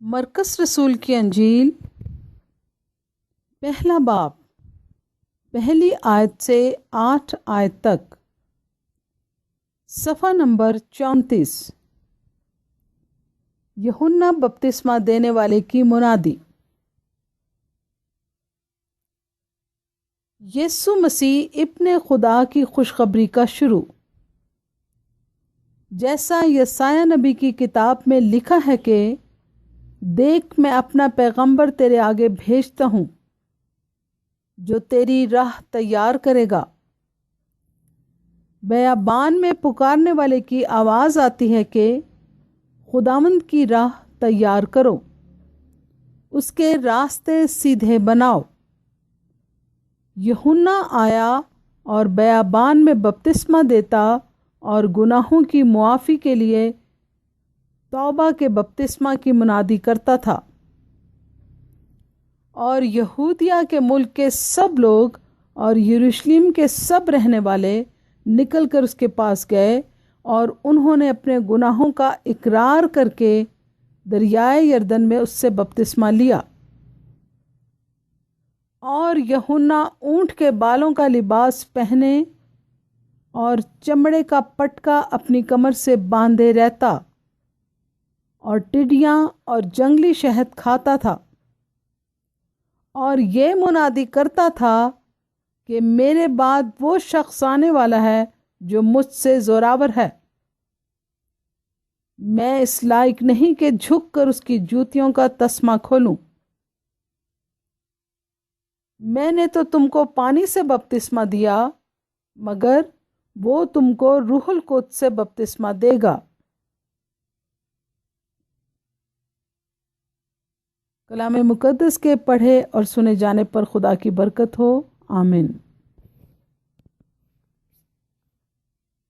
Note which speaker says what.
Speaker 1: मरकस रसूल की अंजील पहला बाब पहली आयत से 8 आयत तक। सफ़ा नंबर 34। यूहन्ना बपतिस्मा देने वाले की मुनादी। यीशु मसीह इब्ने खुदा की खुशखबरी का शुरू। जैसा यसाया नबी की किताब में लिखा है कि देख, मैं अपना पैगंबर तेरे आगे भेजता हूँ जो तेरी राह तैयार करेगा। बयाबान में पुकारने वाले की आवाज़ आती है कि खुदावंद की राह तैयार करो, उसके रास्ते सीधे बनाओ। यूहन्ना आया और बयाबान में बपतिस्मा देता और गुनाहों की मुआफ़ी के लिए तौबा के बपतिस्मा की मुनादी करता था। और यहूदिया के मुल्क के सब लोग और यरूशलेम के सब रहने वाले निकलकर उसके पास गए और उन्होंने अपने गुनाहों का इकरार करके दरियाए यरदन में उससे बपतिस्मा लिया। और यूहन्ना ऊँट के बालों का लिबास पहने और चमड़े का पटका अपनी कमर से बांधे रहता और टिड्डियाँ और जंगली शहद खाता था और ये मुनादी करता था कि मेरे बाद वो शख्स आने वाला है जो मुझसे जोरावर है। मैं इस लायक नहीं कि झुककर उसकी जूतियों का तस्मा खोलूं। मैंने तो तुमको पानी से बपतिस्मा दिया, मगर वो तुमको रूहुल कुद्स से बपतिस्मा देगा। कलाम मुकद्दस के पढ़े और सुने जाने पर खुदा की बरकत हो। आमीन।